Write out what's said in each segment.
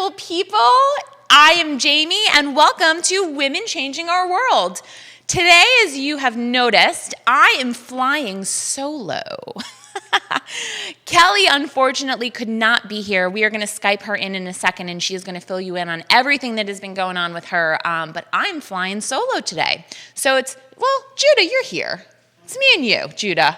beautiful people. I am Jamie, and welcome to Women Changing Our World. Today, as you have noticed, I am flying solo. Kelly, unfortunately, could not be here. We are going to Skype her in a second, and she is going to fill you in on everything that has been going on with her. But I'm flying solo today. So it's, well, Judah, you're here. It's me and you, Judah.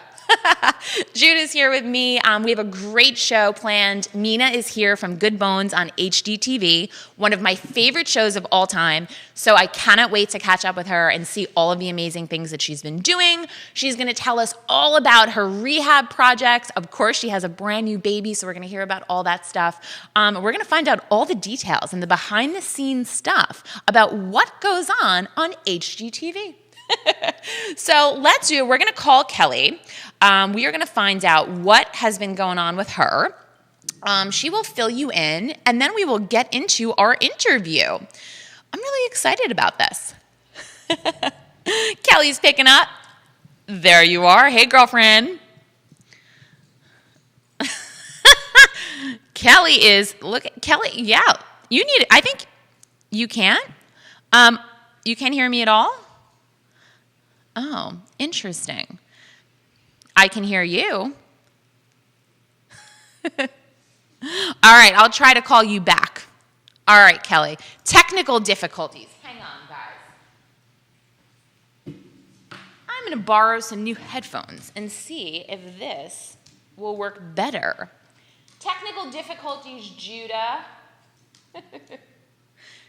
Judah's here with me. We have a great show planned. Mina is here from Good Bones on HGTV, one of my favorite shows of all time. So I cannot wait to catch up with her and see all of the amazing things that she's been doing. She's going to tell us all about her rehab projects. Of course, she has a brand new baby, so we're going to hear about all that stuff. We're going to find out all the details and the behind-the-scenes stuff about what goes on HGTV. So we're going to call Kelly. We are going to find out what has been going on with her. She will fill you in, and then we will get into our interview. I'm really excited about this. Kelly's picking up. There you are. Hey, girlfriend. Kelly yeah, you need it. I think you can. You can't hear me at all? Oh, interesting. I can hear you. All right, I'll try to call you back. All right, Kelly. Technical difficulties. Hang on, guys. I'm going to borrow some new headphones and see if this will work better. Technical difficulties, Judah.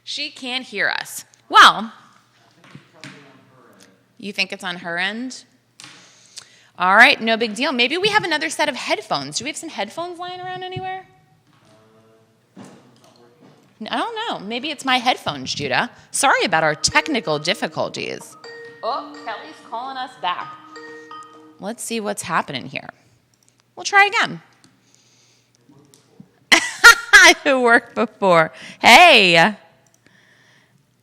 She can't hear us. Well, you think it's on her end? All right, no big deal. Maybe we have another set of headphones. Do we have some headphones lying around anywhere? I don't know. Maybe it's my headphones, Judah. Sorry about our technical difficulties. Oh, Kelly's calling us back. Let's see what's happening here. We'll try again. It worked before. Hey.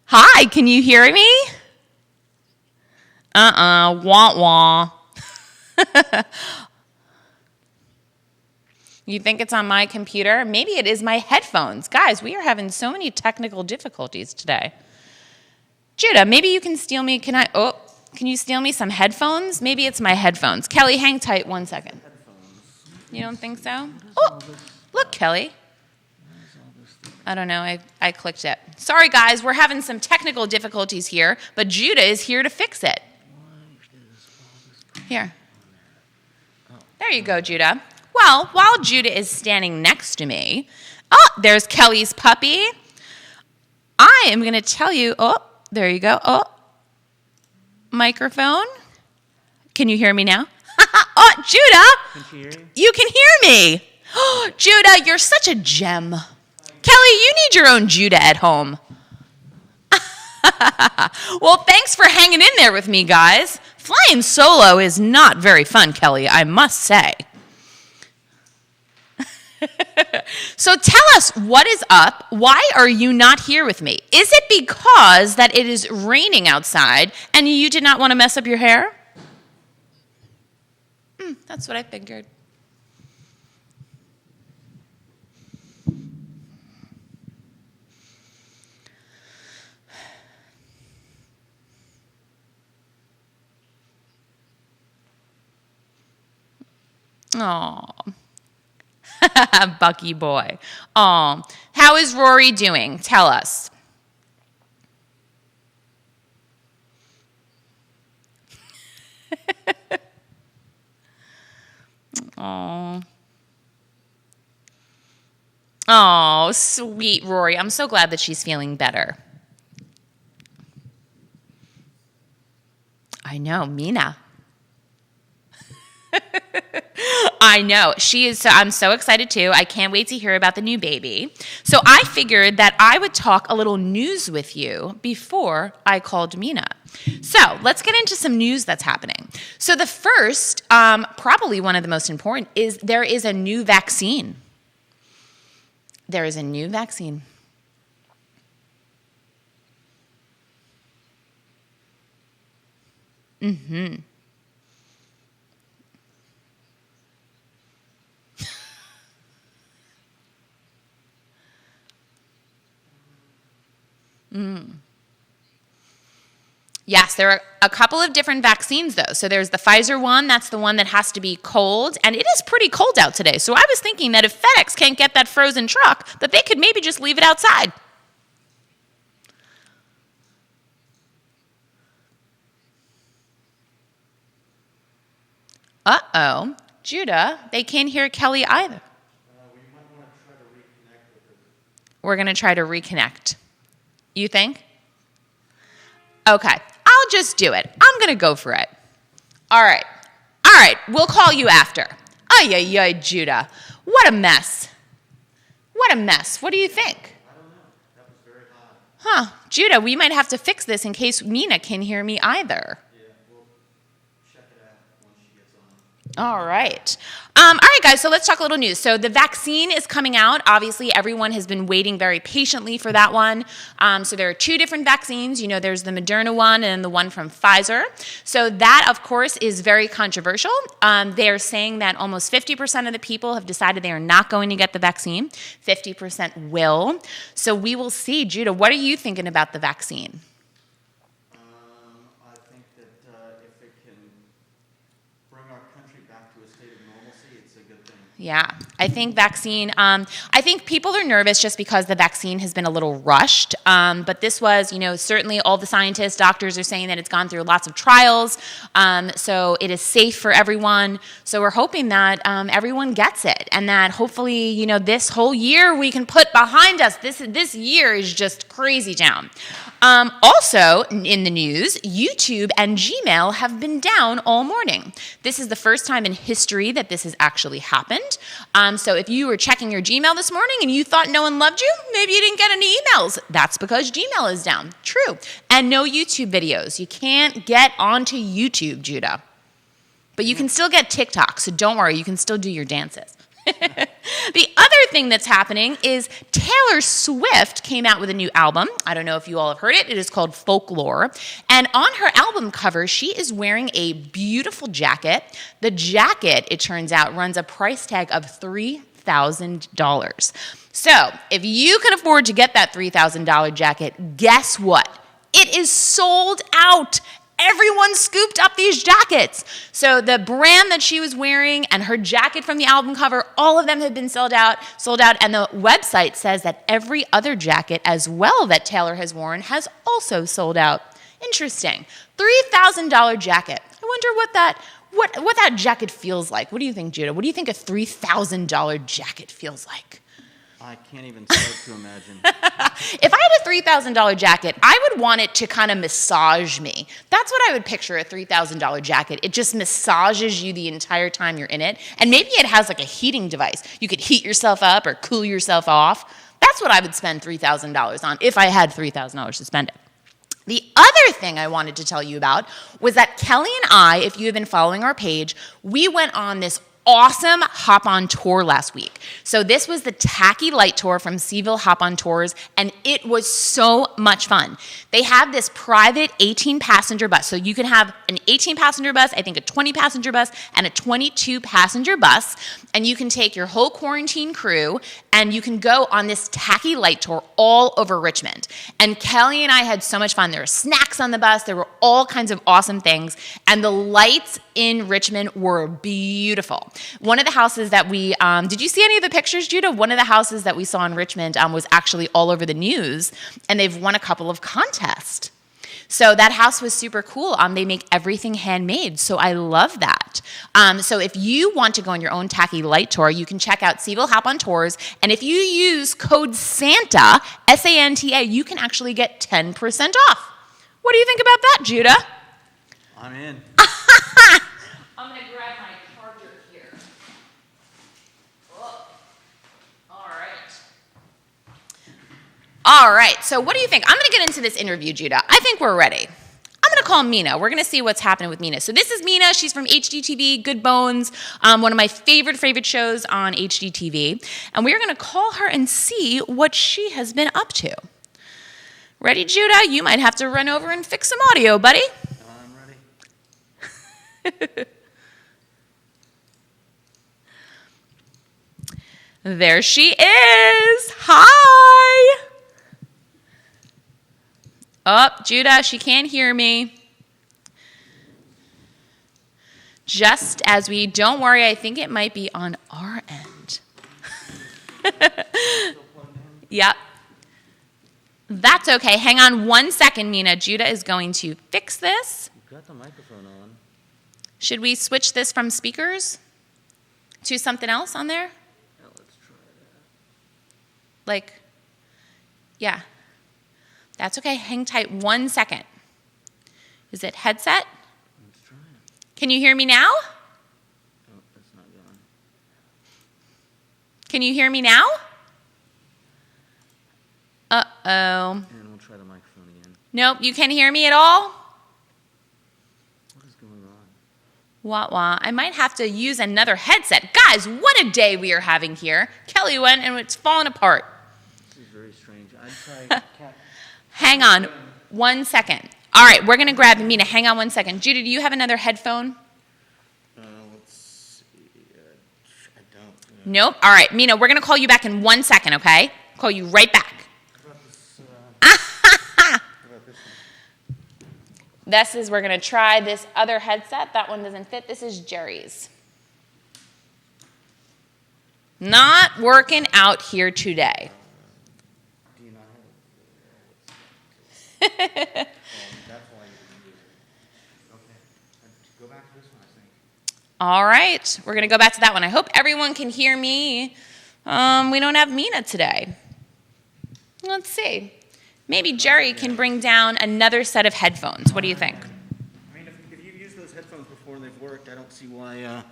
Hi, can you hear me? Wah-wah. You think it's on my computer? Maybe it is my headphones. Guys, we are having so many technical difficulties today. Judah, maybe you can steal me. Can you steal me some headphones? Maybe it's my headphones. Kelly, hang tight 1 second. You don't think so? Oh, look, Kelly. I don't know. I clicked it. Sorry, guys. We're having some technical difficulties here, but Judah is here to fix it. Here. There you go, Judah. Well, while Judah is standing next to me, there's Kelly's puppy. I am going to tell you, there you go. Microphone. Can you hear me now? Judah, you can hear me. Judah, you're such a gem. Kelly, you need your own Judah at home. Well, thanks for hanging in there with me, guys. Flying solo is not very fun, Kelly, I must say. So tell us, what is up? Why are you not here with me? Is it because that it is raining outside and you did not want to mess up your hair? That's what I figured. Aw. Bucky boy. Aw. How is Rory doing? Tell us. Aw. Oh, sweet Rory. I'm so glad that she's feeling better. I know, Mina. I know. She is. So I'm so excited too. I can't wait to hear about the new baby. So I figured that I would talk a little news with you before I called Mina. So let's get into some news that's happening. So the first, probably one of the most important, is there is a new vaccine. There is a new vaccine. Mm-hmm. Yes, there are a couple of different vaccines, though. So there's the Pfizer one. That's the one that has to be cold. And it is pretty cold out today. So I was thinking that if FedEx can't get that frozen truck, that they could maybe just leave it outside. Uh-oh. Judah, they can't hear Kelly either. We might want to try to reconnect with her. We're going to try to reconnect. You think? Okay. I'll just do it. I'm going to go for it. All right. We'll call you after. Ay, Judah. What a mess. What do you think? I don't know. That was very hot. Huh. Judah, we might have to fix this in case Mina can hear me either. Yeah, we'll check it out when she gets on. All right. All right, guys, so let's talk a little news. So the vaccine is coming out. Obviously, everyone has been waiting very patiently for that one. So there are two different vaccines. You know, there's the Moderna one and the one from Pfizer. So that, of course, is very controversial. They are saying that almost 50% of the people have decided they are not going to get the vaccine. 50% will. So we will see. Judah, what are you thinking about the vaccine? I think that if it can bring our country back to a state of normalcy, it's a good thing. Yeah, I think I think people are nervous just because the vaccine has been a little rushed. But this was, certainly all the scientists, doctors are saying that it's gone through lots of trials. So it is safe for everyone. So we're hoping that everyone gets it and that hopefully, this whole year we can put behind us. This year is just crazy town. Also, in the news, YouTube and Gmail have been down all morning. This is the first time in history that this has actually happened. So if you were checking your Gmail this morning and you thought no one loved you, maybe you didn't get any emails. That's because Gmail is down. True. And no YouTube videos. You can't get onto YouTube, Judah. But you can still get TikTok, so don't worry. You can still do your dances. The other thing that's happening is Taylor Swift came out with a new album. I don't know if you all have heard it. It is called Folklore. And on her album cover, she is wearing a beautiful jacket. The jacket, it turns out, runs a price tag of $3,000. So if you can afford to get that $3,000 jacket, guess what? It is sold out. Everyone scooped up these jackets. So the brand that she was wearing and her jacket from the album cover, all of them have been sold out. And the website says that every other jacket as well that Taylor has worn has also sold out. Interesting. $3,000 jacket. I wonder what that jacket feels like. What do you think, Judah? What do you think a $3,000 jacket feels like? I can't even start to imagine. If I had a $3,000 jacket, I would want it to kind of massage me. That's what I would picture a $3,000 jacket. It just massages you the entire time you're in it. And maybe it has like a heating device. You could heat yourself up or cool yourself off. That's what I would spend $3,000 on if I had $3,000 to spend it. The other thing I wanted to tell you about was that Kelly and I, if you have been following our page, we went on this awesome hop-on tour last week. So this was the Tacky Light Tour from CVille Hop-on Tours, and it was so much fun. They have this private 18-passenger bus. So you can have an 18-passenger bus, I think a 20-passenger bus, and a 22-passenger bus, and you can take your whole quarantine crew, and you can go on this Tacky Light Tour all over Richmond. And Kelly and I had so much fun. There were snacks on the bus. There were all kinds of awesome things, and the lights in Richmond were beautiful. One of the houses that we, did you see any of the pictures, Judah? One of the houses that we saw in Richmond was actually all over the news, and they've won a couple of contests. So that house was super cool. They make everything handmade, so I love that. So if you want to go on your own Tacky Light Tour, you can check out CVille Hop-on Tours, and if you use code SANTA, S-A-N-T-A, you can actually get 10% off. What do you think about that, Judah? I'm in. I'm going to grab my charger here. Oh. All right, so what do you think? I'm going to get into this interview, Judah. I think we're ready. I'm going to call Mina. We're going to see what's happening with Mina. So this is Mina. She's from HGTV, Good Bones, one of my favorite shows on HGTV. And we're going to call her and see what she has been up to. Ready, Judah? You might have to run over and fix some audio, buddy. I'm ready. There she is. Hi. Oh, Judah, she can't hear me. Just as we, don't worry, I think it might be on our end. Yep. That's okay. Hang on 1 second, Mina. Judah is going to fix this. You've got the microphone on. Should we switch this from speakers to something else on there? Yeah, let's try that. Like, yeah. That's okay. Hang tight 1 second. Is it headset? Let's try it. Can you hear me now? Oh, that's not going. Can you hear me now? Uh-oh. And we'll try the microphone again. Nope, you can't hear me at all? What is going on? Wah-wah. I might have to use another headset. Guys, what a day we are having here. Kelly went and it's falling apart. This is very strange. I'd try cat. Hang on 1 second. All right, we're going to grab Mina. Hang on 1 second. Judy, do you have another headphone? Let's see. I don't. Nope. All right, Mina, we're going to call you back in 1 second, okay? Call you right back. How about this? How about this one? This is, we're going to try this other headset. That one doesn't fit. This is Jerry's. Not working out here today. Do you not have it? That's why you didn't use it. Okay. Go back to this one, I think. All right. We're going to go back to that one. I hope everyone can hear me. We don't have Mina today. Let's see. Maybe Jerry can bring down another set of headphones. What do you think? I mean, if you've used those headphones before and they've worked, I don't see why.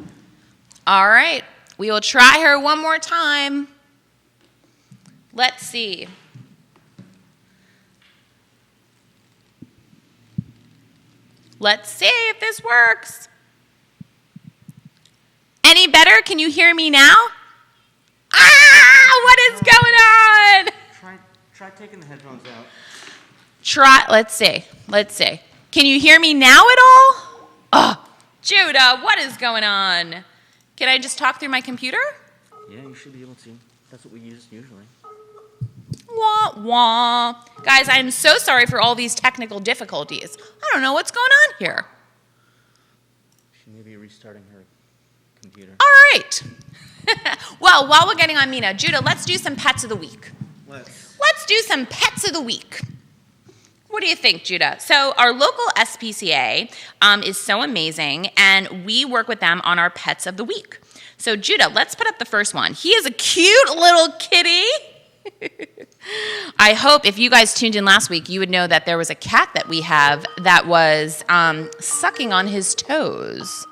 All right. We will try her one more time. Let's see. Let's see if this works. Any better? Can you hear me now? Ah! What is going on? Try taking the headphones out. Let's see. Can you hear me now at all? Oh, Judah, what is going on? Can I just talk through my computer? Yeah, you should be able to. That's what we use usually. Wah, wah. Guys, I am so sorry for all these technical difficulties. I don't know what's going on here. She may be restarting her computer. All right. Well, while we're getting on Mina, Judah, let's do some pets of the week. Let's do some pets of the week. What do you think, Judah? So our local SPCA is so amazing, and we work with them on our pets of the week. So Judah, let's put up the first one. He is a cute little kitty. I hope if you guys tuned in last week, you would know that there was a cat that we have that was sucking on his toes.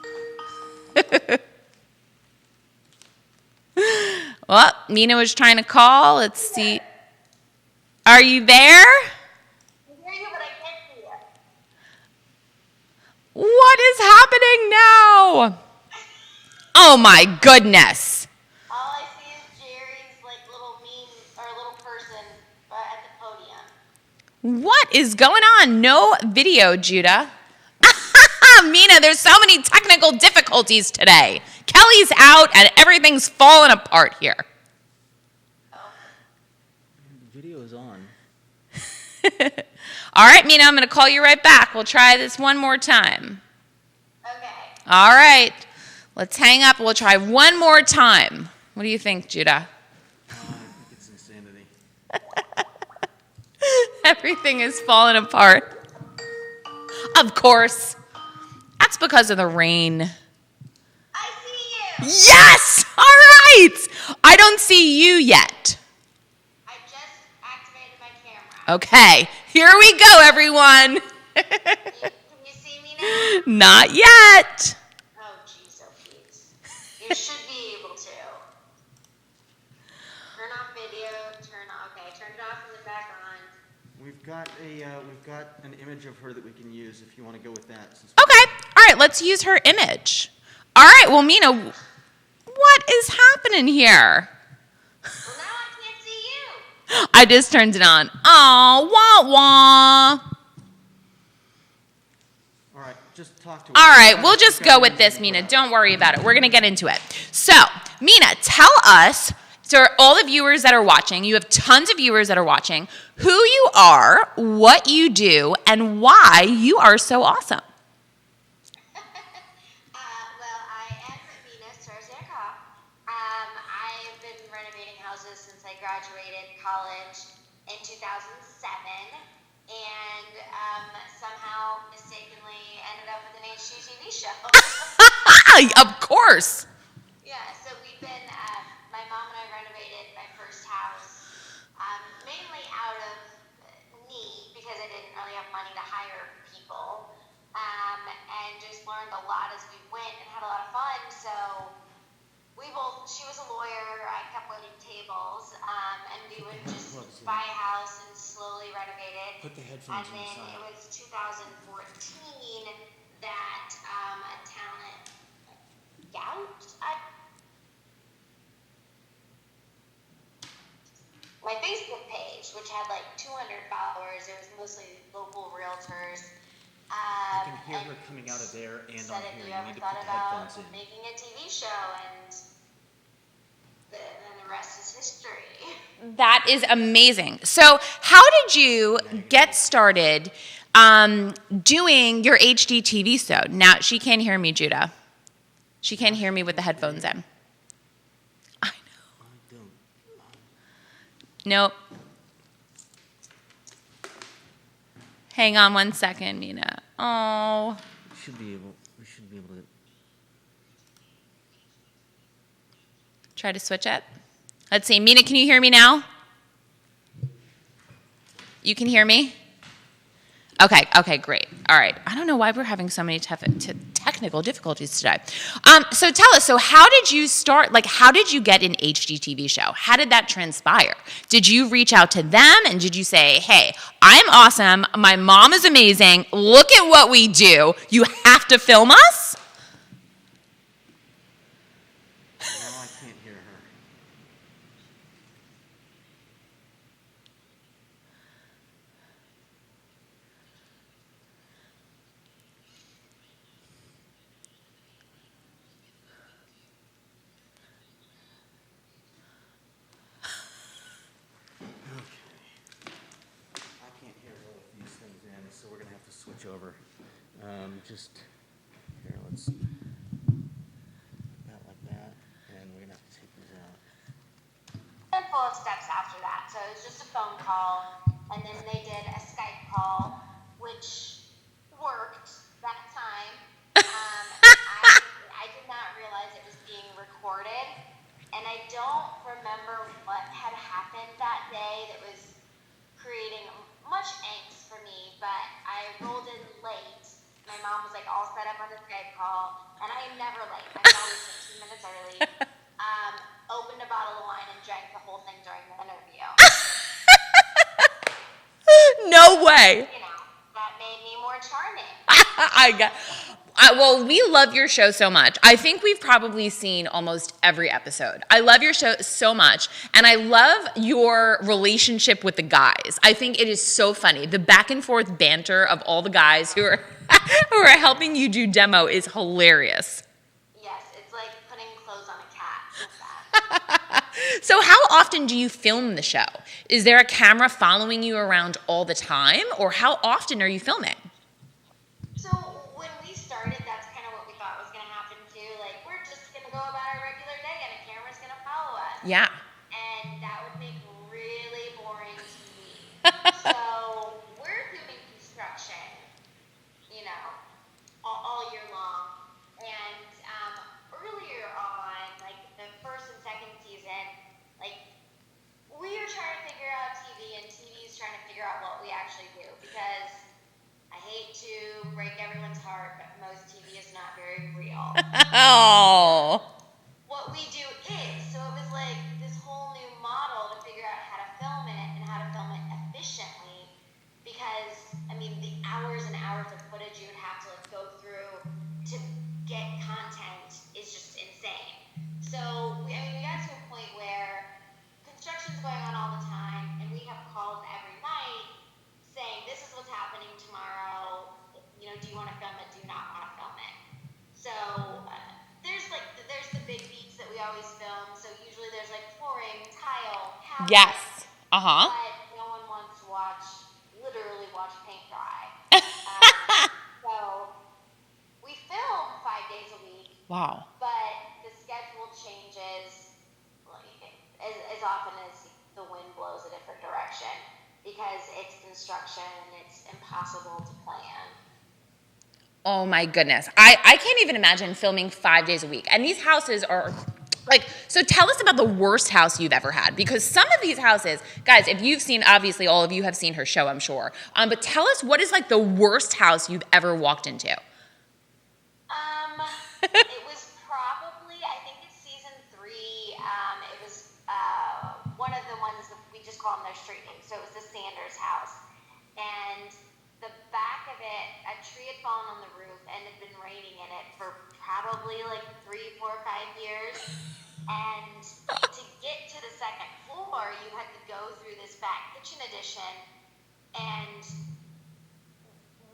Well, Mina was trying to call. Let's see. Are you there? What is happening now? Oh my goodness. All I see is Jerry's little little person at the podium. What is going on? No video, Judah. Mina, there's so many technical difficulties today. Kelly's out and everything's falling apart here. Oh. The video is on. All right, Mina, I'm going to call you right back. We'll try this one more time. Okay. All right. Let's hang up. We'll try one more time. What do you think, Judah? I think it's insanity. Everything is falling apart. Of course. That's because of the rain. I see you. Yes! All right! I don't see you yet. I just activated my camera. Okay, here we go, everyone. Can you see me now? Not yet. Oh, geez, oh, please. You should be able to. Turn off video. Turn it off and then back on. We've got an image of her that we can use if you want to go with that. Okay, all right, let's use her image. All right, well, Mina, what is happening here? Well, now I can't see you. I just turned it on. Oh, wah, wah. All right, just talk to her. All right, we'll just go with this, Mina. Don't worry about it. We're going to get into it. So, Mina, tell us So all the viewers that are watching, you have tons of viewers that are watching, who you are, what you do, and why you are so awesome. Well, I am Mina Starsiak. I've been renovating houses since I graduated college in 2007, and somehow mistakenly ended up with an HGTV show. Of course. Yeah, so we've been, my mom and I renovated my first house, mainly out of need because I didn't really have money to hire people, and just learned a lot as we went and had a lot of fun. So she was a lawyer, I kept waiting tables, and we would just buy a house and slowly renovate it. Put the headphones and then inside. it was 2014 that a talent gout. My Facebook page, which had like 200 followers, it was mostly local realtors. I can hear her coming out of there and on here. You You ever need to thought put the about headphones in. making a TV show, and then the rest is history. That is amazing. So how did you get started doing your HGTV show? Now, she can't hear me, Judah. She can't hear me with the headphones in. I know. I don't. Nope. Hang on one second, Mina. Oh. We should be able to. Try to switch it. Let's see. Mina, can you hear me now? You can hear me? Okay, great. All right. I don't know why we're having so many technical difficulties today. So tell us, so how did you start, how did you get an HGTV show? How did that transpire? Did you reach out to them and did you say, hey, I'm awesome, my mom is amazing, look at what we do, you have to film us? Now I can't hear her. I can't hear her with these things in, so we're gonna have to switch over. Just here, let's put that like that, and we're gonna have to take these out. Handful of steps after that. So it was just a phone call, and then they did a Skype call, which worked that time. I did not realize it was being recorded, and I don't remember what had happened that day that was creating much angst for me, but I rolled in late. My mom was like all set up on the Skype call, and I am never late. I'm always 15 minutes early. Opened a bottle of wine and drank the whole thing during the interview. No way. You know, that made me more charming. Well, we love your show so much. I think we've probably seen almost every episode. I love your show so much, and I love your relationship with the guys. I think it is so funny. The back and forth banter of all the guys who are who are helping you do demo is hilarious. Yes, it's like putting clothes on a cat. With that. So how often do you film the show? Is there a camera following you around all the time, or how often are you filming? So when we started, that's kind of what we thought was going to happen too. Like, we're just going to go about our regular day, and a camera's going to follow us. Yeah. And that would make really boring TV. So we're doing construction, you know, all year long. And earlier on, like the first and second season, like we are trying to figure out TV, and TV is trying to figure out what we actually do, because I hate to break everyone's heart, but most TV is not very real. Oh. What we do is, so it was like this whole new model to figure out how to film it and how to film it efficiently, because I mean the hours and hours of footage you would have to like go through to get content is just insane. So we got to a point where construction's going on all the time, and we have calls every night saying this is what's happening tomorrow. You know, do you want to film it? Do you not want to film it? So there's the big beats that we always film. So usually there's like flooring, house. Yes. Uh-huh. But no one wants to literally watch paint dry. So we film 5 days a week. Wow. But the schedule changes as often as the wind blows a different direction because it's construction and it's impossible to plan. Oh my goodness. I can't even imagine filming 5 days a week. And these houses are like, so tell us about the worst house you've ever had, because some of these houses, guys, if you've seen, obviously all of you have seen her show, I'm sure. But tell us, what is like the worst house you've ever walked into? It was probably, I think it's season 3. It was one of the ones that we just call them their street names. So it was the Sanders house. And the back of it, a tree had fallen on the roof and had been raining in it for probably like 3, 4, 5 years. And to get to the second floor, you had to go through this back kitchen addition, and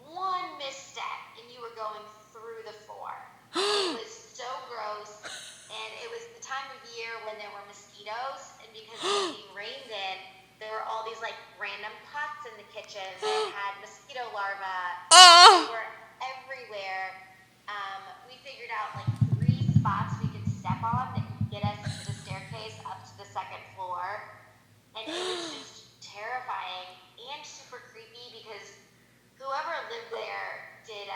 one misstep and you were going through the floor. It was so gross, and it was the time of year when there were mosquitoes, and because it was being rained in, there were all these like random pots in the kitchen that had mosquito larvae. They were everywhere. We figured out like 3 spots we could step on that could get us to the staircase up to the second floor, and it was just terrifying and super creepy because whoever lived there did.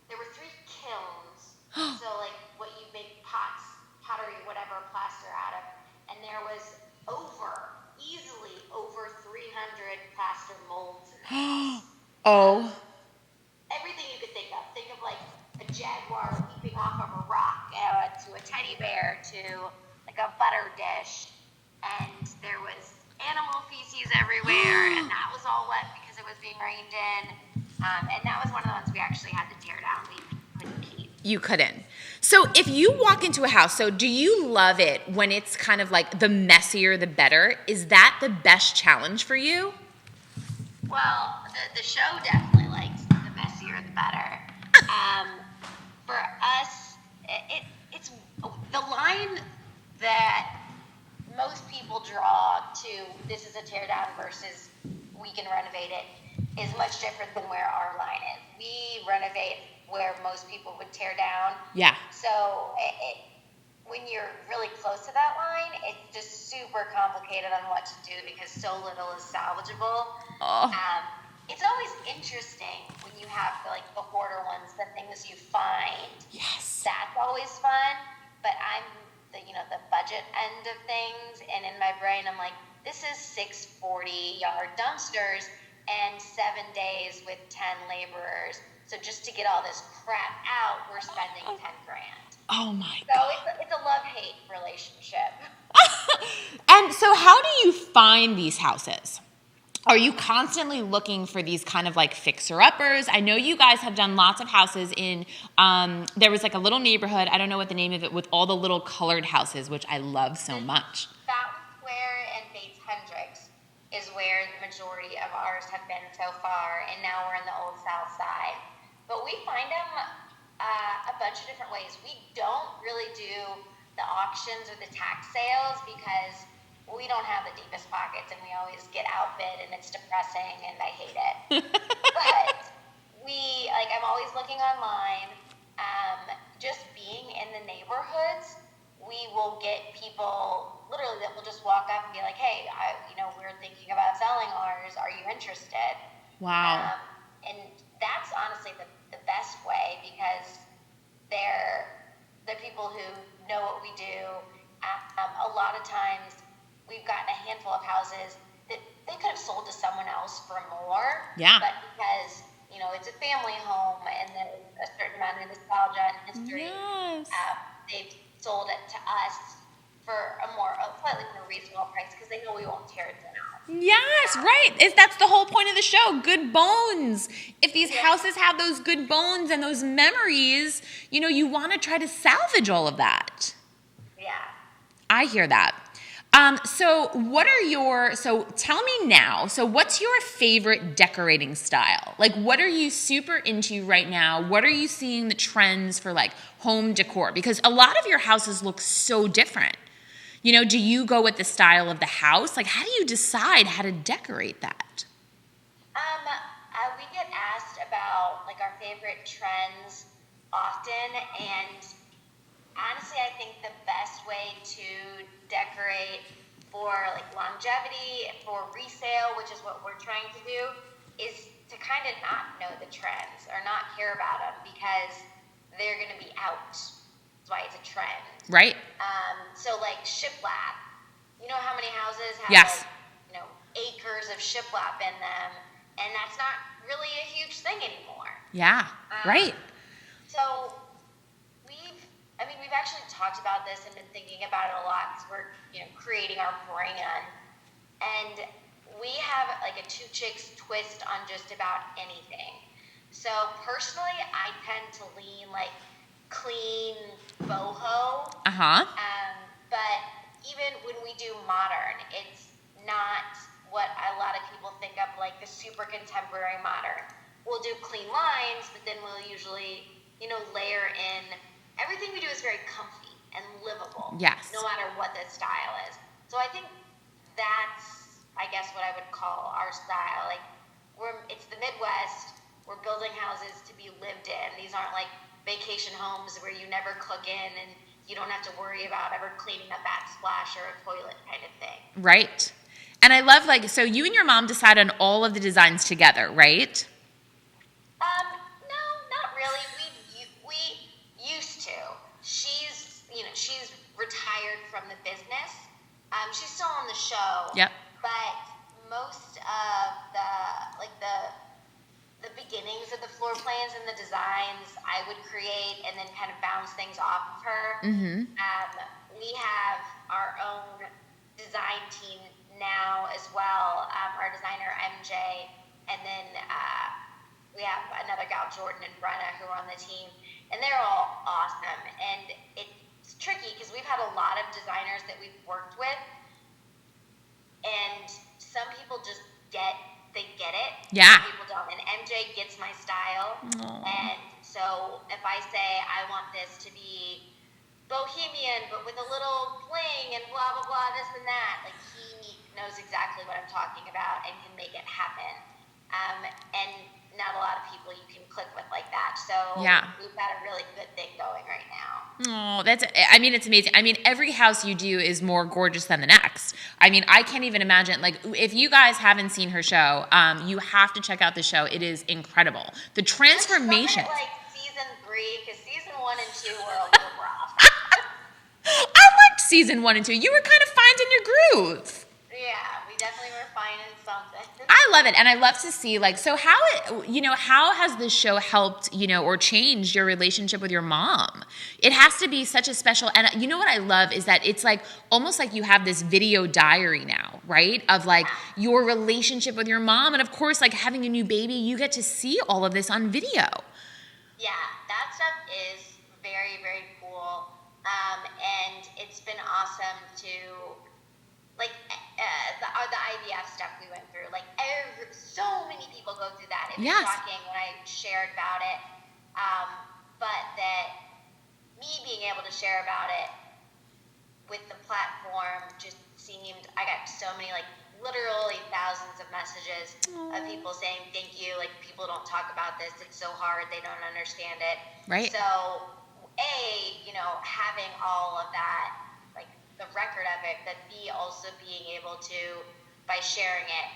There were 3 kilns, so like what you make pottery, whatever, plaster out of, and there was easily over 300 plaster molds in the house. Oh. Everything you could think of. Think of like a jaguar leaping off of a rock, to a teddy bear, to like a butter dish, and there was animal feces everywhere, and that was all wet because it was being rained in. And that was one of the ones we actually had to tear down. We couldn't keep. You couldn't. So if you walk into a house, so do you love it when it's kind of like the messier the better? Is that the best challenge for you? Well, the show definitely likes the messier the better. For us, it's the line that most people draw to this is a tear down versus we can renovate it is much different than where our line is. We renovate where most people would tear down. Yeah. So when you're really close to that line, it's just super complicated on what to do because so little is salvageable. It's always interesting when you have the hoarder ones, the things you find. Yes. That's always fun. But I'm the budget end of things, and in my brain I'm like, this is 6 40-yard dumpsters and 7 days with 10 laborers. So just to get all this crap out, we're spending $10,000. Oh my God. So it's a love-hate relationship. And so how do you find these houses? Are you constantly looking for these kind of like fixer-uppers? I know you guys have done lots of houses in, there was like a little neighborhood, I don't know what the name of it, with all the little colored houses, which I love so much. Fountain Square and Bates Hendricks is where the majority of ours have been so far, and now we're in the Old South Side. But we find them a bunch of different ways. We don't really do the auctions or the tax sales because we don't have the deepest pockets, and we always get outbid, and it's depressing, and I hate it. But I'm always looking online. Just being in the neighborhoods, we will get people literally that will just walk up and be like, "Hey, we're thinking about selling ours. Are you interested?" Wow. And that's honestly the best way because they're people who know what we do. A lot of times, we've gotten a handful of houses that they could have sold to someone else for more. Yeah. But because, it's a family home and there's a certain amount of nostalgia and history, Yes. they've sold it to us for a slightly more reasonable price because they know we won't tear it down. Yes, right. That's the whole point of the show. Good bones. If these houses have those good bones and those memories, you want to try to salvage all of that. Yeah. I hear that. So tell me now, what's your favorite decorating style? Like, what are you super into right now? What are you seeing the trends for like home decor? Because a lot of your houses look so different. You know, do you go with the style of the house? Like, how do you decide how to decorate that? We get asked about like our favorite trends often, and honestly, I think the best way to decorate for like longevity, for resale, which is what we're trying to do, is to kind of not know the trends or not hear about them because they're going to be out. That's why it's a trend. Right. So like shiplap, you know how many houses have Yes. like, you know, acres of shiplap in them, and that's not really a huge thing anymore. Yeah. Right. So we've actually talked about this and been thinking about it a lot because we're, you know, creating our brand, and we have like a two chicks twist on just about anything. So personally, I tend to lean like clean boho. But even when we do modern, it's not what a lot of people think of like the super contemporary modern. We'll do clean lines, but then we'll usually, you know, layer in everything we do is very comfy and livable. Yes. No matter what the style is. So I think that's, I guess, what I would call our style. Like it's the Midwest. We're building houses to be lived in. These aren't like vacation homes where you never cook in and you don't have to worry about ever cleaning a backsplash or a toilet kind of thing. Right. And I love, like, so you and your mom decide on all of the designs together, right? No, not really. We used to. She's retired from the business. She's still on the show. Yep. But most of the beginnings of the floor plans and the designs I would create and then kind of bounce things off of her. Mm-hmm. We have our own design team now as well. Our designer MJ, and then we have another gal, Jordan and Brenna, who are on the team, and they're all awesome. And it's tricky because we've had a lot of designers that we've worked with, and some people just get it. Yeah. Some people don't. And MJ gets my style. Aww. And so if I say I want this to be bohemian but with a little bling and blah blah blah, this and that, like he knows exactly what I'm talking about and can make it happen. And not a lot of people you can click with like that. So yeah, we've got a really good thing going right now. Oh, it's amazing. I mean, every house you do is more gorgeous than the next. I mean, I can't even imagine, like, if you guys haven't seen her show, you have to check out the show. It is incredible. The transformation. Like season 3, because season 1 and 2 were a little rough. I liked season 1 and 2. You were kind of finding your groove. Yeah, we definitely were finding something. I love it, and I love to see, like, so how has this show helped, or changed your relationship with your mom? It has to be such a special, and you know what I love is that it's like almost like you have this video diary now, right? Of like your relationship with your mom, and of course, like having a new baby, you get to see all of this on video. Yeah, that stuff is very, very cool, and it's been awesome to, like, the IVF stuff we went through. Like, so many people go through that. It was shocking when I shared about it, but that me being able to share about it with the platform just seemed, I got so many, like, literally thousands of messages of people saying thank you. Like, people don't talk about this. It's so hard. They don't understand it. Right. So, having all of that, like the record of it, but B, also being able to, by sharing it,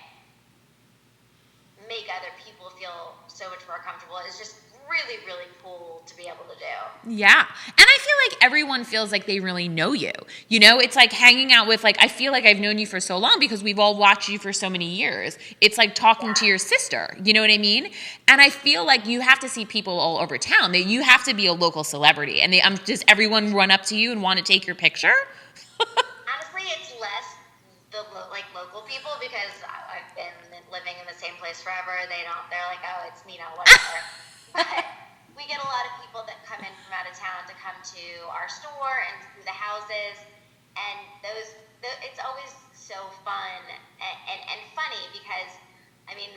make other people feel so much more comfortable is just really, really cool to be able to do. Yeah. And I feel like everyone feels like they really know you. It's like hanging out with, like, I feel like I've known you for so long because we've all watched you for so many years. It's like talking to your sister. You know what I mean? And I feel like you have to see people all over town. That you have to be a local celebrity. And does everyone run up to you and want to take your picture? Honestly, it's less the local people because I've been living in the same place forever. They're like, oh, it's Mina, whatever. But we get a lot of people that come in from out of town to come to our store and through the houses, and it's always so fun and funny because, I mean,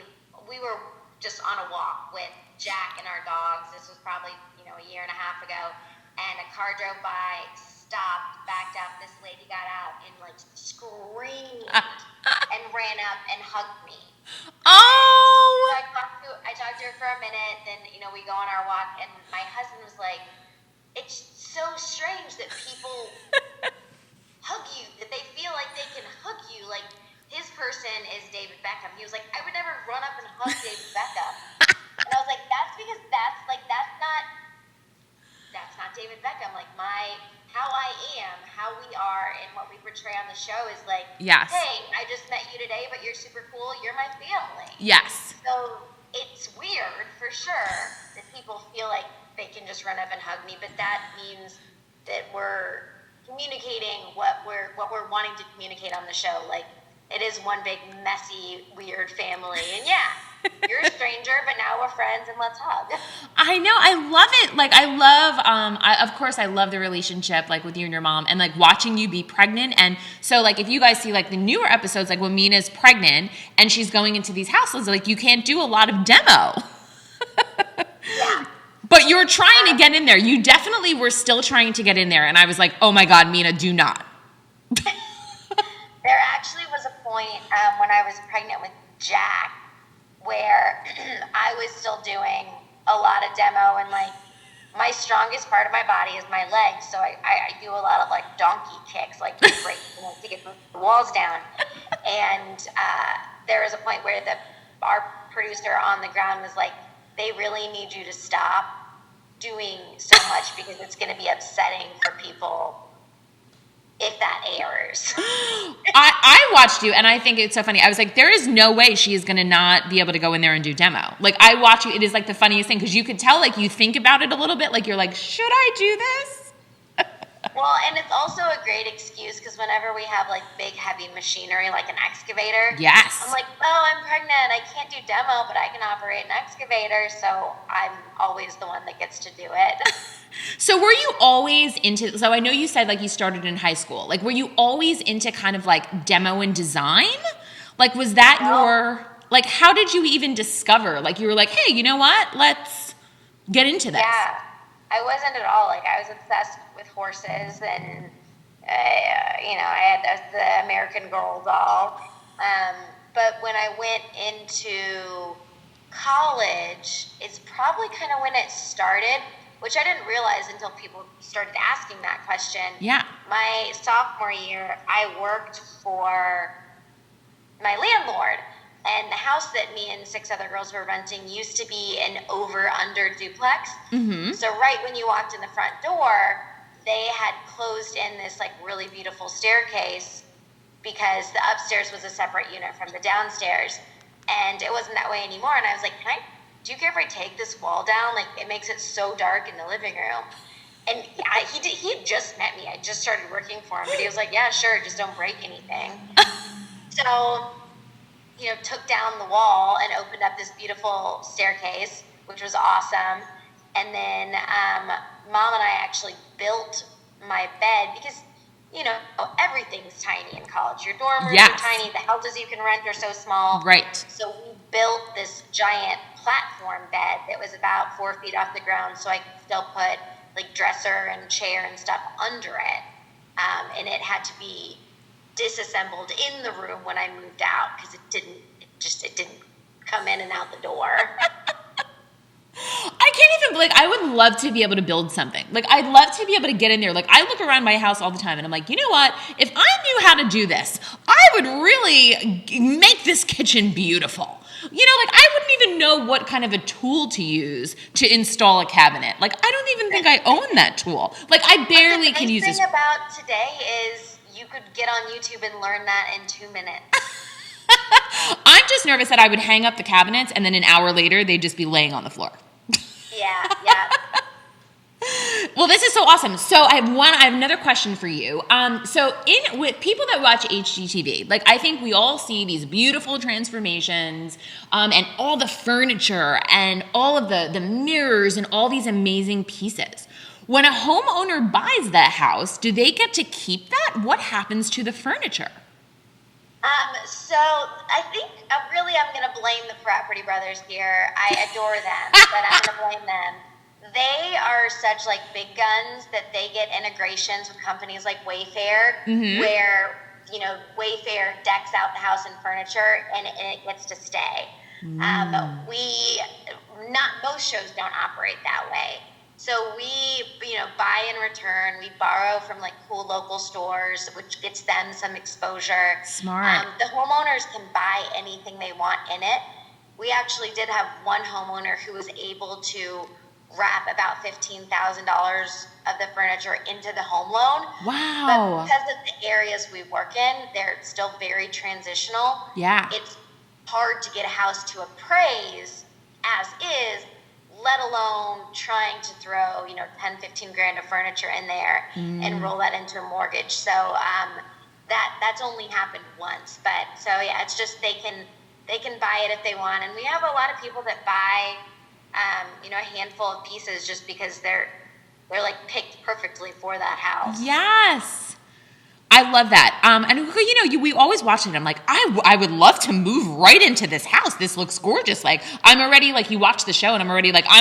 we were just on a walk with Jack and our dogs. This was probably, a year and a half ago, and a car drove by, stopped, backed up. This lady got out and like screamed and ran up and hugged me. Oh. So I talked to her for a minute. Then we go on our walk, and my husband was like, "It's so strange that people hug you, that they feel like they can hug you. Like his person is David Beckham." He was like, "I would never run up and hug David Beckham." And I was like, "That's because that's not David Beckham. Like how I am, how we are, and what we portray on the show is like, yes. Hey, I just met you today, but you're super cool. You're my family." Yes. So it's weird for sure that people feel like they can just run up and hug me, but that means that we're communicating what we're wanting to communicate on the show. Like, it is one big messy weird family, and yeah, you're a stranger, but now we're friends, and let's hug. I know. I love it. Like, I love, of course, I love the relationship, like, with you and your mom, and, like, watching you be pregnant. And so, like, if you guys see, like, the newer episodes, like, when Mina's pregnant and she's going into these houses, like, you can't do a lot of demo. Yeah. But you were trying to get in there. You definitely were still trying to get in there. And I was like, oh, my God, Mina, do not. There actually was a point when I was pregnant with Jack where I was still doing a lot of demo, and like my strongest part of my body is my legs, so I do a lot of like donkey kicks, like to break to get the walls down. And there was a point where our producer on the ground was like, "They really need you to stop doing so much because it's going to be upsetting for people if that airs." I watched you, and I think it's so funny. I was like, there is no way she is going to not be able to go in there and do demo. Like, I watch you. It is like the funniest thing, because you could tell, like, you think about it a little bit. Like, you're like, should I do this? Well, and it's also a great excuse, because whenever we have like big heavy machinery like an excavator, yes, I'm like, oh, I'm pregnant, I can't do demo, but I can operate an excavator, so I'm always the one that gets to do it. So were you always into, so I know you said like you started in high school, like were you always into kind of like demo and design? Like was that your, like how did you even discover, like you were like, hey, you know what, let's get into this? Yeah, I wasn't at all. Like I was obsessed with horses, and I had the American Girl doll. But when I went into college, it's probably kind of when it started, which I didn't realize until people started asking that question. Yeah. My sophomore year, I worked for my landlord, and the house that me and 6 other girls were renting used to be an over-under duplex. Mm-hmm. So right when you walked in the front door, they had closed in this like really beautiful staircase because the upstairs was a separate unit from the downstairs, and it wasn't that way anymore. And I was like, do you care if I take this wall down? Like, it makes it so dark in the living room. And he had just met me. I just started working for him, but he was like, yeah, sure, just don't break anything. So, took down the wall and opened up this beautiful staircase, which was awesome. And then Mom and I actually built my bed because, everything's tiny in college. Your dorm rooms are tiny. The houses you can rent are so small. Right. So we built this giant platform bed that was about 4 feet off the ground, so I could still put like dresser and chair and stuff under it. And it had to be disassembled in the room when I moved out because it didn't come in and out the door. I can't even, I would love to be able to build something. Like, I'd love to be able to get in there. Like, I look around my house all the time, and I'm like, you know what? If I knew how to do this, I would really make this kitchen beautiful. I wouldn't even know what kind of a tool to use to install a cabinet. Like, I don't even think I own that tool. Like, I barely can use this. The thing about today is you could get on YouTube and learn that in 2 minutes. I'm just nervous that I would hang up the cabinets, and then an hour later, they'd just be laying on the floor. Yeah. Well, this is so awesome. So I have another question for you. So with people that watch HGTV, like I think we all see these beautiful transformations, and all the furniture and all of the mirrors and all these amazing pieces. When a homeowner buys that house, do they get to keep that? What happens to the furniture? So I think I'm going to blame the Property Brothers here. I adore them, but I'm going to blame them. they are such like big guns that they get integrations with companies like Wayfair, where Wayfair decks out the house and furniture, and it gets to stay. Most shows don't operate that way. So we, buy in return. We borrow from like cool local stores, which gets them some exposure. Smart. The homeowners can buy anything they want in it. We actually did have one homeowner who was able to wrap about $15,000 of the furniture into the home loan. Wow. But because of the areas we work in, they're still very transitional. Yeah. It's hard to get a house to appraise as is, let alone trying to throw, 10, 15 grand of furniture in there and roll that into a mortgage. So that's only happened once. But so yeah, it's just they can buy it if they want. And we have a lot of people that buy a handful of pieces just because they're like picked perfectly for that house. Yes. I love that. And we always watch it. I'm like, I would love to move right into this house. This looks gorgeous. Like I'm already like, you watch the show and I'm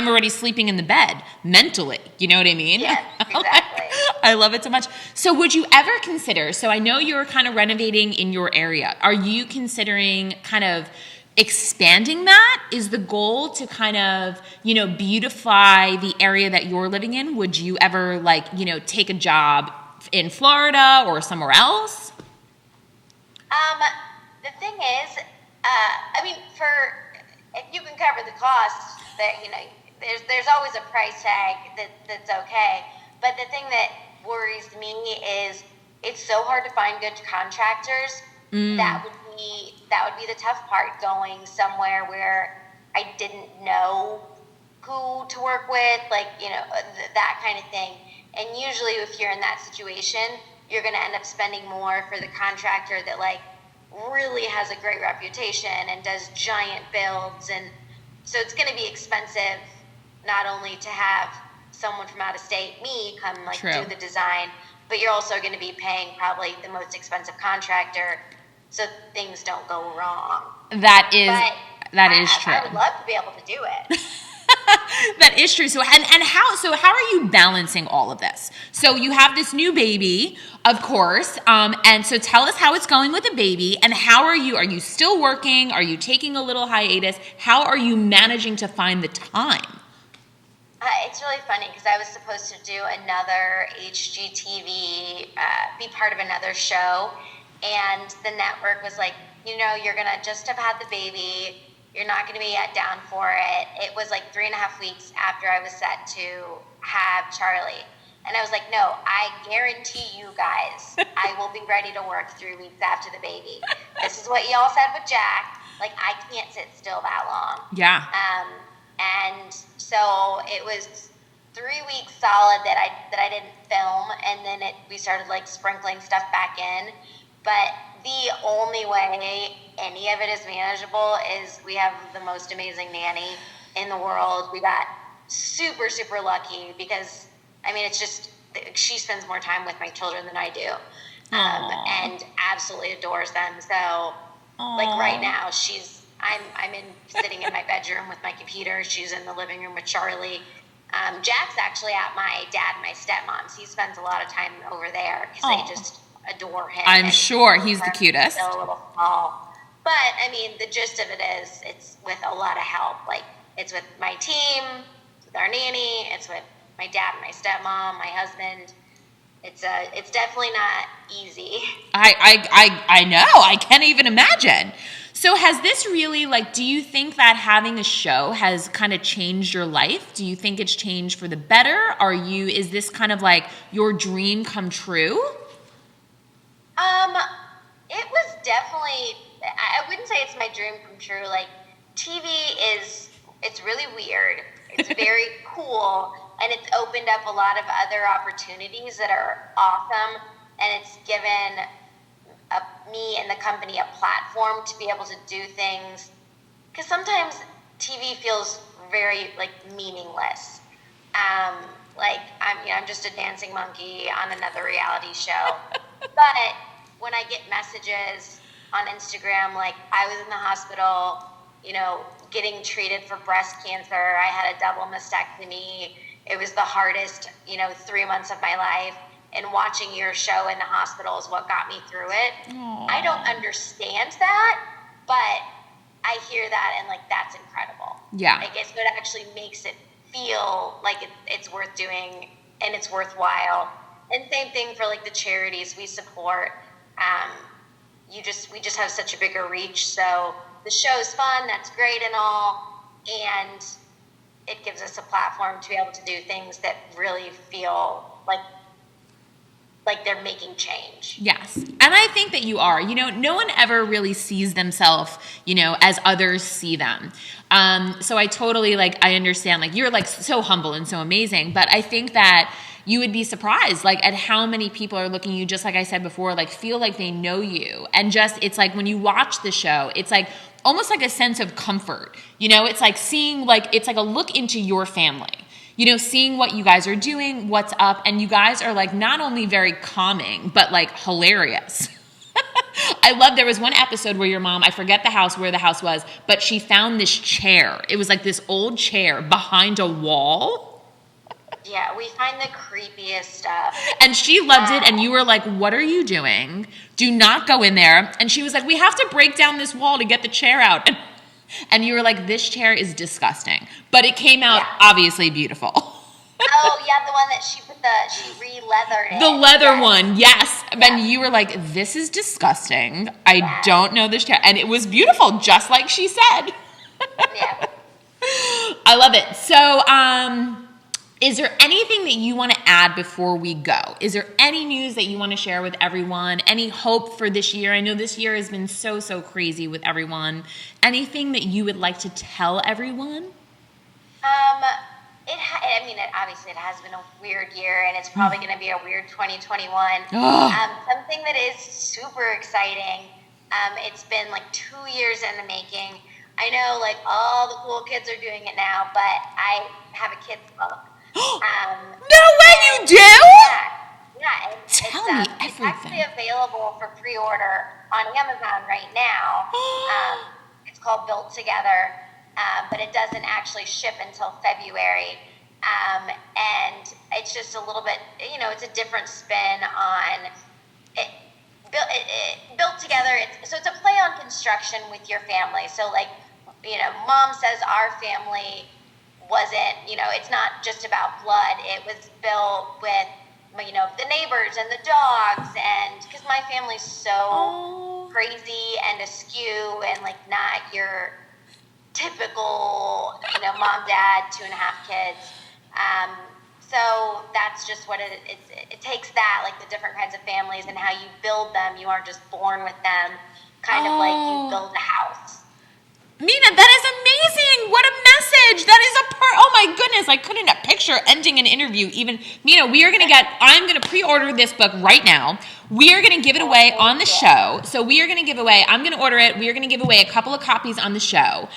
already sleeping in the bed mentally. You know what I mean? Yes, exactly. I love it so much. So would you ever consider, so I know you're kind of renovating in your area. Are you considering kind of expanding that? Is the goal to kind of, beautify the area that you're living in? Would you ever take a job in Florida or somewhere else? The thing is, if you can cover the costs, that there's always a price tag that's okay. But the thing that worries me is it's so hard to find good contractors. That would be the tough part, going somewhere where I didn't know who to work with, that kind of thing. And usually if you're in that situation, you're going to end up spending more for the contractor that really has a great reputation and does giant builds. And so it's going to be expensive not only to have someone from out of state, me, come do the design, but you're also going to be paying probably the most expensive contractor so things don't go wrong. That is true. I would love to be able to do it. That is true. So how are you balancing all of this? So you have this new baby, of course, and so tell us how it's going with the baby, and how are you still working? Are you taking a little hiatus? How are you managing to find the time? It's really funny because I was supposed to do another HGTV, be part of another show, and the network was like, you're going to just have had the baby. You're not going to be down for it. It was 3.5 weeks after I was set to have Charlie. And I was like, no, I guarantee you guys, I will be ready to work 3 weeks after the baby. This is what y'all said with Jack. I can't sit still that long. Yeah. And so it was 3 weeks solid that I didn't film. And then we started sprinkling stuff back in. But the only way any of it is manageable is we have the most amazing nanny in the world. We got super, super lucky because, it's just, she spends more time with my children than I do. And absolutely adores them. So, right now, I'm sitting in my bedroom with my computer. She's in the living room with Charlie. Jack's actually at my dad and my stepmom's. He spends a lot of time over there because they just adore him. I'm sure he's the cutest. Still a little small. But, the gist of it is it's with a lot of help. It's with my team, with our nanny, it's with my dad and my stepmom, my husband. It's definitely not easy. I know. I can't even imagine. So has this really, do you think that having a show has kind of changed your life? Do you think it's changed for the better? Is this kind of your dream come true? It was definitely, I wouldn't say it's my dream come true. TV it's really weird. It's very cool, and it's opened up a lot of other opportunities that are awesome, and it's given me and the company a platform to be able to do things, because sometimes TV feels very meaningless. I'm just a dancing monkey on another reality show. But when I get messages on Instagram, I was in the hospital, getting treated for breast cancer. I had a double mastectomy. it was the hardest, 3 months of my life. And watching your show in the hospital is what got me through it. Aww. I don't understand that, but I hear that and like that's incredible. Yeah. I guess it actually makes it feel like it's worth doing and it's worthwhile. And same thing for like the charities we support. We just have such a bigger reach. So the show's fun, that's great and all, and it gives us a platform to be able to do things that really feel like they're making change. Yes. And I think that you are. No one ever really sees themselves, as others see them. So I totally, I understand, you're, so humble and so amazing. But I think that you would be surprised, at how many people are looking at you, just like I said before, feel like they know you. And just, it's when you watch the show, it's almost like a sense of comfort. It's seeing, it's a look into your family. Seeing what you guys are doing, what's up, and you guys are not only very calming, but hilarious. I love, there was one episode where your mom, I forget where the house was, but she found this chair. It was this old chair behind a wall. Yeah, we find the creepiest stuff. And she loved it, and you were like, what are you doing? Do not go in there. And she was like, we have to break down this wall to get the chair out. And you were like, this chair is disgusting. But it came out obviously beautiful. Oh, yeah, the one that she re-leathered it. The leather one, yes. And you were like, this is disgusting. I don't know this chair. And it was beautiful, just like she said. Yeah. I love it. So, is there anything that you want to add before we go? Is there any news that you want to share with everyone? Any hope for this year? I know this year has been so crazy with everyone. Anything that you would like to tell everyone? Obviously it has been a weird year, and it's probably going to be a weird 2021. Something that is super exciting. It's been 2 years in the making. I know all the cool kids are doing it now, but I have a kid's book. No way you do? Yeah. Tell me everything. It's actually available for pre-order on Amazon right now. It's called Built Together, but it doesn't actually ship until February. And it's just a little bit, it's a different spin on it. Built Together. So it's a play on construction with your family. So Mom says our family wasn't, it's not just about blood. It was built with, the neighbors and the dogs, and because my family's so crazy and askew and not your typical, mom, dad, 2.5 kids. So that's just what it takes that, the different kinds of families and how you build them. You aren't just born with them, kind of like you build a house. Mina, that is amazing. What a message. That is oh my goodness. I couldn't picture ending an interview even. Mina, I'm going to pre-order this book right now. We are going to give it away on the show. So I'm going to order it. We are going to give away a couple of copies on the show.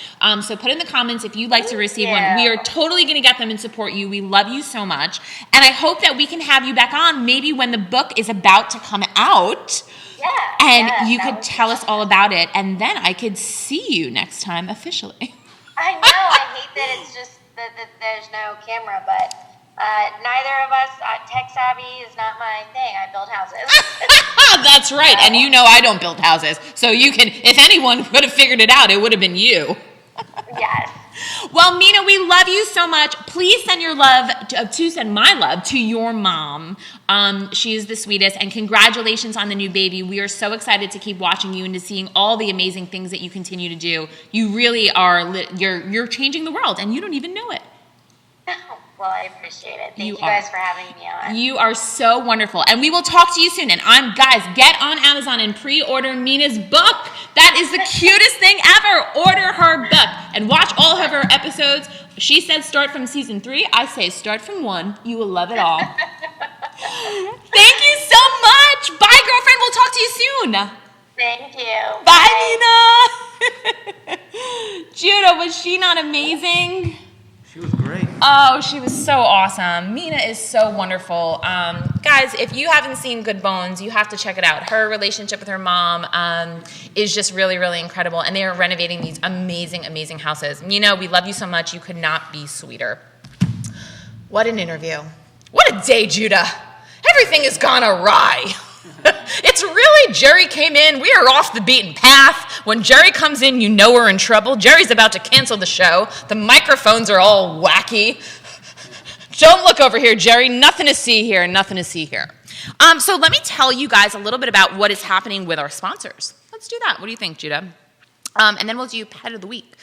So put in the comments if you'd like to receive one. We are totally going to get them and support you. We love you so much. And I hope that we can have you back on maybe when the book is about to come out. Yeah, and you could tell us all about it, and then I could see you next time officially. I know. I hate that it's just that there's no camera, but neither of us, tech savvy is not my thing. I build houses. That's right. And I don't build houses. So you can, if anyone could have figured it out, it would have been you. Yes. Well, Mina, we love you so much. Please send your love send my love to your mom. She is the sweetest, and congratulations on the new baby. We are so excited to keep watching you and to seeing all the amazing things that you continue to do. You really are, you're changing the world, and you don't even know it. Well, I appreciate it. Thank you guys for having me on. You are so wonderful. And we will talk to you soon. And guys, get on Amazon and pre-order Mina's book. That is the cutest thing ever. Order her book and watch all of her episodes. She said start from season 3. I say start from 1. You will love it all. Thank you so much. Bye, girlfriend. We'll talk to you soon. Thank you. Bye, Mina. Judah, was she not amazing? She was great. Oh, she was so awesome. Mina is so wonderful. Guys, if you haven't seen Good Bones, you have to check it out. Her relationship with her mom is just really, really incredible. And they are renovating these amazing, amazing houses. Mina, we love you so much. You could not be sweeter. What an interview. What a day, Judah. Everything has gone awry. It's really Jerry came in. We are off the beaten path. When Jerry comes in, you know we're in trouble. Jerry's about to cancel the show. The microphones are all wacky. Don't look over here, Jerry. Nothing to see here. Nothing to see here. So let me tell you guys a little bit about what is happening with our sponsors. Let's do that. What do you think, Judah? And then we'll do Pet of the Week.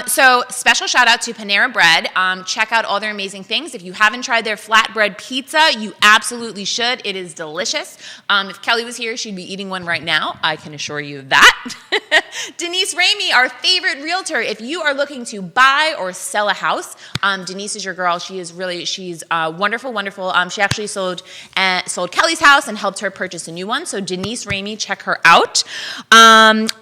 So special shout out to Panera Bread. Check out all their amazing things. If you haven't tried their flatbread pizza, you absolutely should. It is delicious. If Kelly was here, she'd be eating one right now. I can assure you that. Denise Ramey, our favorite realtor. If you are looking to buy or sell a house, Denise is your girl. She's wonderful, wonderful. She actually sold Kelly's house and helped her purchase a new one. So Denise Ramey, check her out.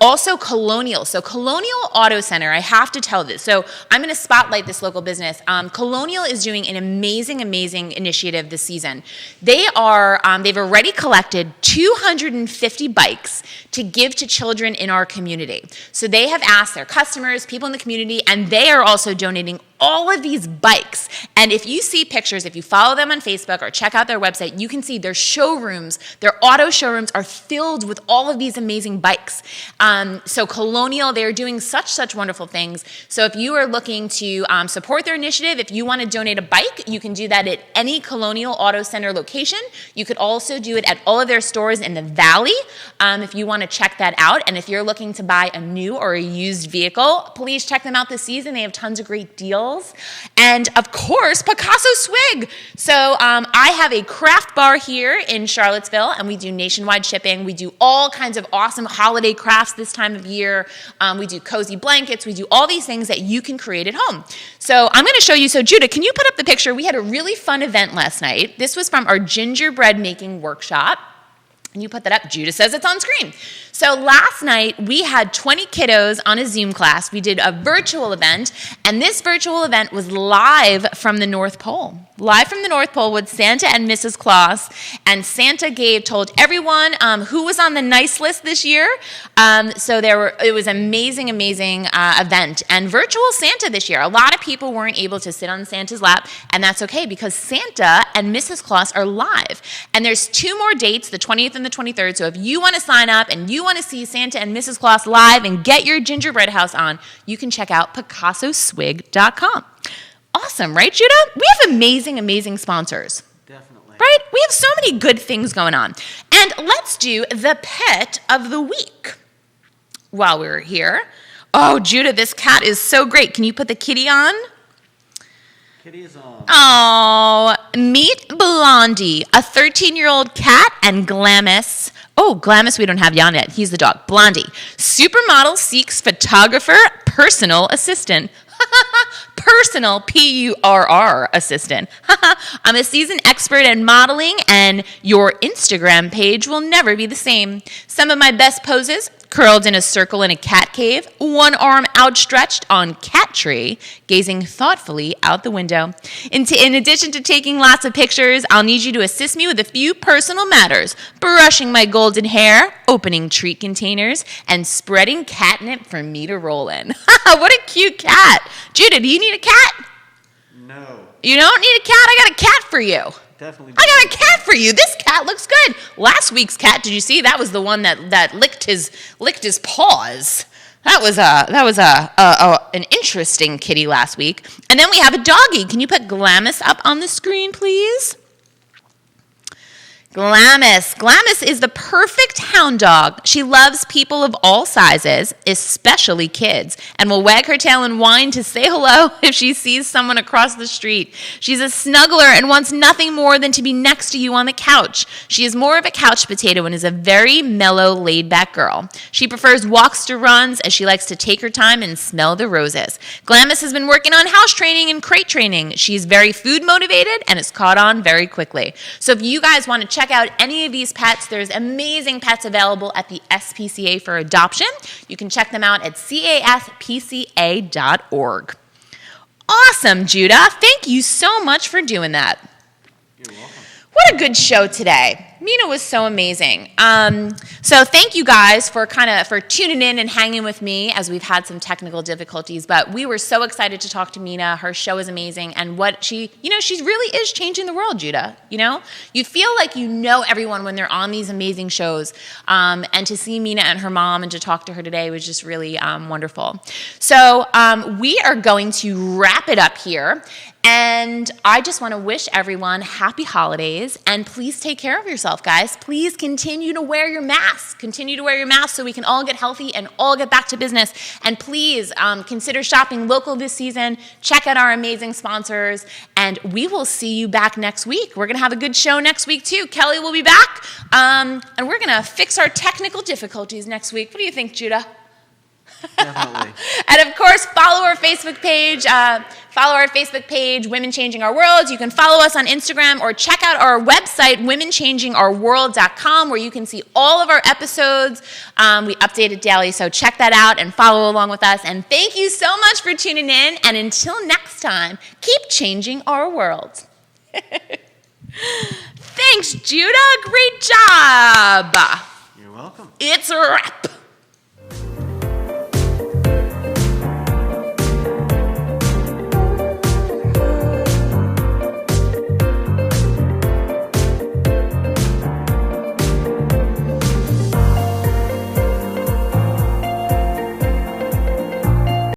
Also Colonial. So Colonial Auto Center, I have to tell this. So I'm going to spotlight this local business. Colonial is doing an amazing, amazing initiative this season. They've already collected 250 bikes to give to children in our community. So they have asked their customers, people in the community, and they are also donating all of these bikes. And if you see pictures, if you follow them on Facebook or check out their website, you can see their showrooms, their auto showrooms are filled with all of these amazing bikes. So Colonial, they're doing such wonderful things. So if you are looking to support their initiative, if you want to donate a bike, you can do that at any Colonial Auto Center location. You could also do it at all of their stores in the Valley if you want to check that out. And if you're looking to buy a new or a used vehicle, please check them out this season. They have tons of great deals. And of course, Pikasso Swig. So I have a craft bar here in Charlottesville, and we do nationwide shipping. We do all kinds of awesome holiday crafts this time of year. We do cozy blankets. We do all these things that you can create at home. So I'm going to show you. So Judah, can you put up the picture? We had a really fun event last night. This was from our gingerbread making workshop. And you put that up. Judah says it's on screen. So last night, we had 20 kiddos on a Zoom class. We did a virtual event, and this virtual event was live from the North Pole. Live from the North Pole with Santa and Mrs. Claus. And Santa told everyone who was on the nice list this year. It was amazing event. And virtual Santa this year. A lot of people weren't able to sit on Santa's lap, and that's okay because Santa and Mrs. Claus are live. And there's 2 more dates, the 20th and the 23rd. So if you want to sign up and you want to see Santa and Mrs. Claus live and get your gingerbread house on, you can check out PicassoSwig.com. Awesome, right, Judah? We have amazing sponsors. Definitely. Right? We have so many good things going on. And let's do the pet of the week while we're here. Oh, Judah, this cat is so great. Can you put the kitty on? Kitty is on. Oh, meet Blondie, a 13-year-old cat, and Glamis. Oh, Glamis we don't have yet. He's the dog. Blondie. Supermodel seeks photographer, personal assistant. Personal, P-U-R-R, assistant. I'm a seasoned expert in modeling, and your Instagram page will never be the same. Some of my best poses, curled in a circle in a cat cave, one arm outstretched on cat tree, gazing thoughtfully out the window. In addition to taking lots of pictures, I'll need you to assist me with a few personal matters, brushing my golden hair, opening treat containers, and spreading catnip for me to roll in. What a cute cat. Judah, do you need a cat? No. You don't need a cat? I got a cat for you. Definitely. I got a cat for you. This cat looks good. Last week's cat, did you see? That was the one that licked his paws. That was an interesting kitty last week. And then we have a doggy. Can you put Glamis up on the screen, please? Glamis is the perfect hound dog. She loves people of all sizes, especially kids, and will wag her tail and whine to say hello if she sees someone across the street. She's a snuggler and wants nothing more than to be next to you on the couch. She is more of a couch potato and is a very mellow, laid-back girl. She prefers walks to runs as she likes to take her time and smell the roses. Glamis has been working on house training and crate training. She's very food motivated and is caught on very quickly. So if you guys want to check out any of these pets, there's amazing pets available at the SPCA for adoption. You can check them out at caspca.org. Awesome, Judah. Thank you so much for doing that. You're welcome. What a good show today. Mina was so amazing. So thank you guys for tuning in and hanging with me as we've had some technical difficulties, but we were so excited to talk to Mina. Her show is amazing, and what she really is changing the world, Judah. You feel like you know everyone when they're on these amazing shows, and to see Mina and her mom and to talk to her today was just really wonderful. So we are going to wrap it up here. And I just want to wish everyone happy holidays, and please take care of yourself, guys. Please continue to wear your mask. Continue to wear your mask so we can all get healthy and all get back to business. And please consider shopping local this season. Check out our amazing sponsors, and we will see you back next week. We're going to have a good show next week, too. Kelly will be back, and we're going to fix our technical difficulties next week. What do you think, Judah? Definitely. And of course, follow our Facebook page, Women Changing Our World. You can follow us on Instagram or check out our website, womenchangingourworld.com, where you can see all of our episodes. We update it daily, so check that out and follow along with us. And thank you so much for tuning in. And until next time, keep changing our world. Thanks, Judah. Great job. You're welcome. It's a wrap.